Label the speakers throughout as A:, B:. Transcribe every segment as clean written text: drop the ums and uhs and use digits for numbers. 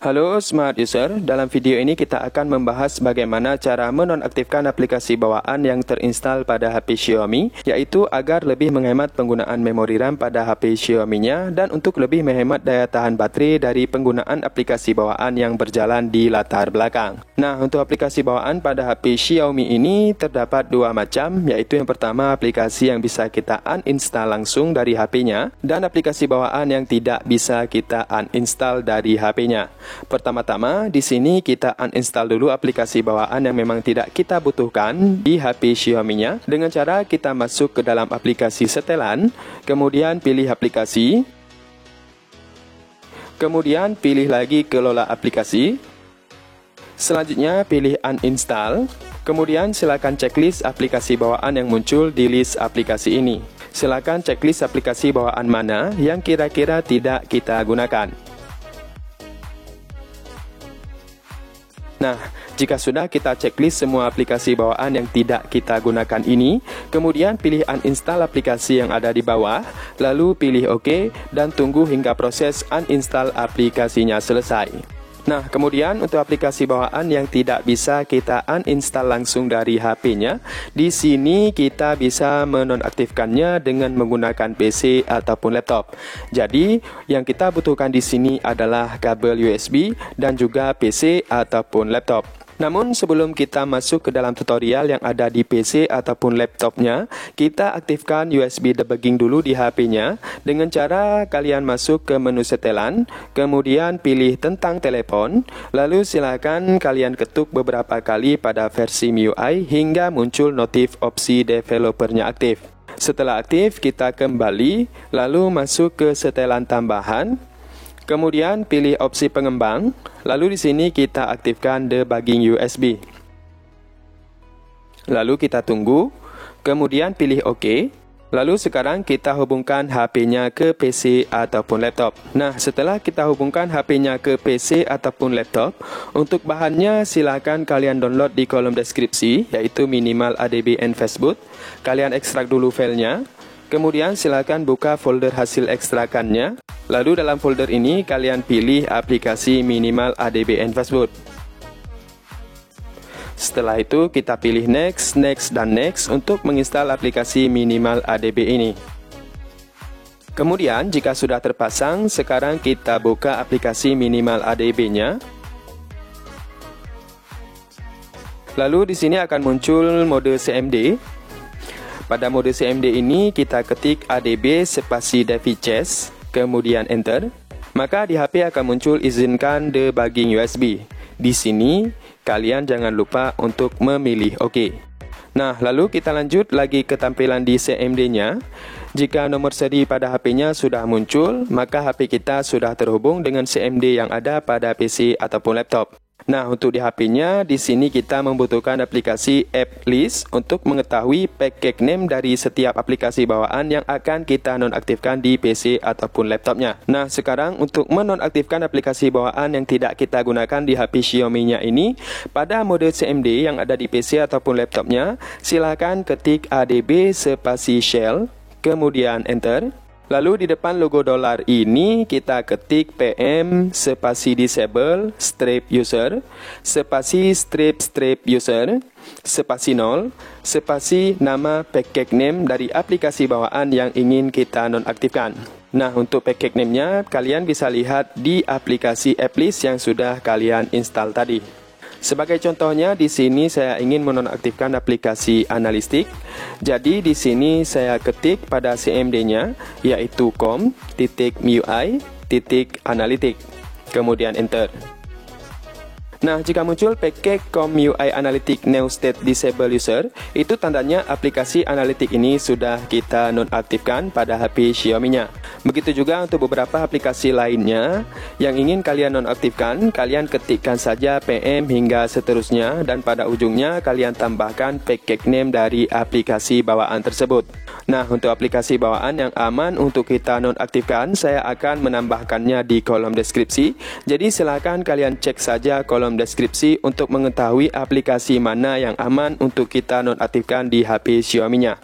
A: Halo Smart User, dalam video ini kita akan membahas bagaimana cara menonaktifkan aplikasi bawaan yang terinstal pada HP Xiaomi, yaitu agar lebih menghemat penggunaan memori RAM pada HP Xiaomi-nya dan untuk lebih menghemat daya tahan baterai dari penggunaan aplikasi bawaan yang berjalan di latar belakang. Nah, untuk aplikasi bawaan pada HP Xiaomi ini terdapat dua macam, yaitu yang pertama aplikasi yang bisa kita uninstall langsung dari HP-nya dan aplikasi bawaan yang tidak bisa kita uninstall dari HP-nya. Pertama-tama, di sini kita uninstall dulu aplikasi bawaan yang memang tidak kita butuhkan di HP Xiaomi-nya dengan cara kita masuk ke dalam aplikasi setelan, kemudian pilih aplikasi, kemudian pilih lagi kelola aplikasi, selanjutnya pilih uninstall, kemudian silakan checklist aplikasi bawaan yang muncul di list aplikasi ini. Silakan checklist aplikasi bawaan mana yang kira-kira tidak kita gunakan. Nah, jika sudah kita checklist semua aplikasi bawaan yang tidak kita gunakan ini, kemudian pilih uninstall aplikasi yang ada di bawah, lalu pilih OK dan tunggu hingga proses uninstall aplikasinya selesai. Nah, kemudian untuk aplikasi bawaan yang tidak bisa kita uninstall langsung dari HP-nya, di sini kita bisa menonaktifkannya dengan menggunakan PC ataupun laptop. Jadi, yang kita butuhkan di sini adalah kabel USB dan juga PC ataupun laptop. Namun sebelum kita masuk ke dalam tutorial yang ada di PC ataupun laptopnya, kita aktifkan USB debugging dulu di HP-nya dengan cara kalian masuk ke menu setelan, kemudian pilih tentang telepon, lalu silakan kalian ketuk beberapa kali pada versi MIUI hingga muncul notif opsi developernya aktif. Setelah aktif, kita kembali, lalu masuk ke setelan tambahan. Kemudian pilih opsi pengembang, lalu di sini kita aktifkan debugging USB. Lalu kita tunggu, kemudian pilih OK. Lalu sekarang kita hubungkan HP-nya ke PC ataupun laptop. Nah, setelah kita hubungkan HP-nya ke PC ataupun laptop, untuk bahannya silakan kalian download di kolom deskripsi, yaitu minimal ADB and Fastboot. Kalian ekstrak dulu filenya. Kemudian silakan buka folder hasil ekstrakannya. Lalu dalam folder ini kalian pilih aplikasi minimal ADB and Fastboot. Setelah itu kita pilih next, next, dan next untuk menginstal aplikasi minimal ADB ini. Kemudian jika sudah terpasang, sekarang kita buka aplikasi minimal ADB-nya. Lalu di sini akan muncul mode CMD. Pada mode CMD ini kita ketik ADB spasi devices, kemudian enter, maka di HP akan muncul izinkan debugging USB. Di sini kalian jangan lupa untuk memilih OK. Nah, lalu kita lanjut lagi ke tampilan di CMD-nya. Jika nomor seri pada HP-nya sudah muncul, maka HP kita sudah terhubung dengan CMD yang ada pada PC ataupun laptop. Nah, untuk di HP-nya, di sini kita membutuhkan aplikasi App List untuk mengetahui package name dari setiap aplikasi bawaan yang akan kita nonaktifkan di PC ataupun laptopnya. Nah, sekarang untuk menonaktifkan aplikasi bawaan yang tidak kita gunakan di HP Xiaomi-nya ini, pada mode CMD yang ada di PC ataupun laptopnya, silakan ketik ADB spasi shell, kemudian enter. Lalu di depan logo dolar ini kita ketik PM spasi disable strip user spasi strip user spasi 0 spasi nama package name dari aplikasi bawaan yang ingin kita nonaktifkan. Nah, untuk package name-nya kalian bisa lihat di aplikasi Applist yang sudah kalian install tadi. Sebagai contohnya, di sini saya ingin menonaktifkan aplikasi analistik. Jadi di sini saya ketik pada CMD-nya yaitu com.miui.analytic. Kemudian enter. Nah, jika muncul package com.miui analytic now state disable user, itu tandanya aplikasi analitik ini sudah kita nonaktifkan pada HP Xiaomi-nya. Begitu juga untuk beberapa aplikasi lainnya yang ingin kalian nonaktifkan, kalian ketikkan saja PM hingga seterusnya dan pada ujungnya kalian tambahkan package name dari aplikasi bawaan tersebut. Nah, untuk aplikasi bawaan yang aman untuk kita nonaktifkan, saya akan menambahkannya di kolom deskripsi. Jadi silakan kalian cek saja kolom deskripsi untuk mengetahui aplikasi mana yang aman untuk kita nonaktifkan di HP Xiaomi-nya.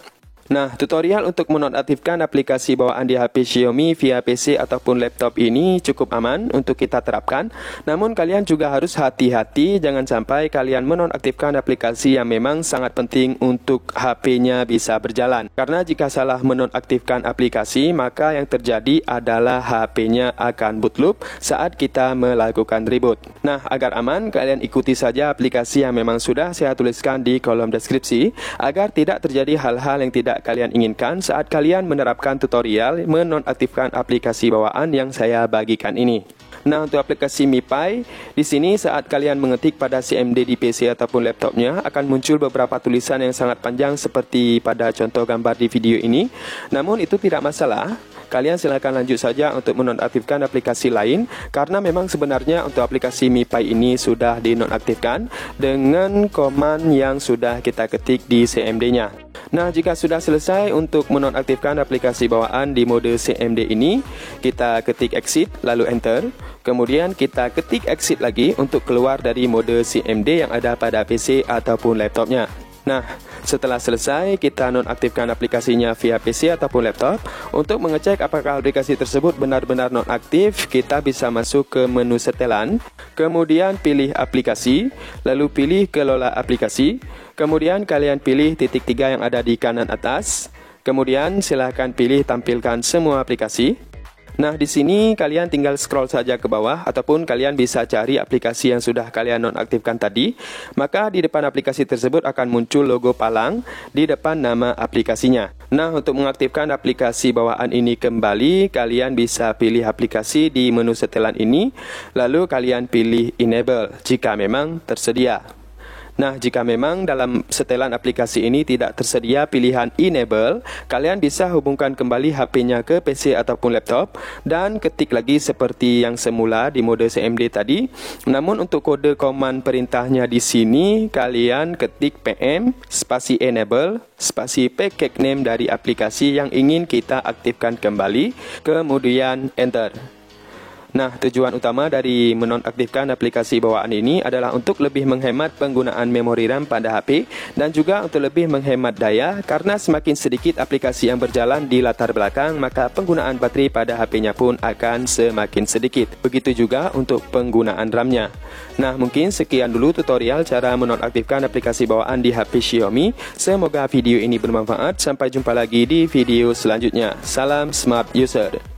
A: Nah, tutorial untuk menonaktifkan aplikasi bawaan di HP Xiaomi via PC ataupun laptop ini cukup aman untuk kita terapkan. Namun kalian juga harus hati-hati, jangan sampai kalian menonaktifkan aplikasi yang memang sangat penting untuk HP-nya bisa berjalan. Karena jika salah menonaktifkan aplikasi, maka yang terjadi adalah HP-nya akan bootloop saat kita melakukan reboot. Nah, agar aman, kalian ikuti saja aplikasi yang memang sudah saya tuliskan di kolom deskripsi, agar tidak terjadi hal-hal yang tidak kalian inginkan saat kalian menerapkan tutorial menonaktifkan aplikasi bawaan yang saya bagikan ini. Nah, untuk aplikasi MiPi, di sini saat kalian mengetik pada CMD di PC ataupun laptopnya, akan muncul beberapa tulisan yang sangat panjang seperti pada contoh gambar di video ini. Namun itu tidak masalah. Kalian silakan lanjut saja untuk menonaktifkan aplikasi lain, karena memang sebenarnya untuk aplikasi MiPi ini sudah dinonaktifkan dengan command yang sudah kita ketik di CMD-nya. Nah, jika sudah selesai untuk menonaktifkan aplikasi bawaan di mode CMD ini, kita ketik exit lalu enter. Kemudian kita ketik exit lagi untuk keluar dari mode CMD yang ada pada PC ataupun laptopnya. Nah, setelah selesai, kita nonaktifkan aplikasinya via PC ataupun laptop. Untuk mengecek apakah aplikasi tersebut benar-benar nonaktif, kita bisa masuk ke menu setelan, kemudian pilih aplikasi, lalu pilih kelola aplikasi, kemudian kalian pilih titik 3 yang ada di kanan atas, kemudian silahkan pilih tampilkan semua aplikasi. Nah, di sini kalian tinggal scroll saja ke bawah ataupun kalian bisa cari aplikasi yang sudah kalian nonaktifkan tadi. Maka di depan aplikasi tersebut akan muncul logo palang di depan nama aplikasinya. Nah, untuk mengaktifkan aplikasi bawaan ini kembali, kalian bisa pilih aplikasi di menu setelan ini, lalu kalian pilih enable jika memang tersedia. Nah, jika memang dalam setelan aplikasi ini tidak tersedia pilihan enable, kalian bisa hubungkan kembali HP-nya ke PC ataupun laptop dan ketik lagi seperti yang semula di mode CMD tadi. Namun untuk kode command perintahnya di sini, kalian ketik PM spasi enable spasi package name dari aplikasi yang ingin kita aktifkan kembali, kemudian enter. Nah, tujuan utama dari menonaktifkan aplikasi bawaan ini adalah untuk lebih menghemat penggunaan memori RAM pada HP dan juga untuk lebih menghemat daya, karena semakin sedikit aplikasi yang berjalan di latar belakang, maka penggunaan baterai pada HP-nya pun akan semakin sedikit. Begitu juga untuk penggunaan RAM-nya. Nah, mungkin sekian dulu tutorial cara menonaktifkan aplikasi bawaan di HP Xiaomi. Semoga video ini bermanfaat. Sampai jumpa lagi di video selanjutnya. Salam Smart User.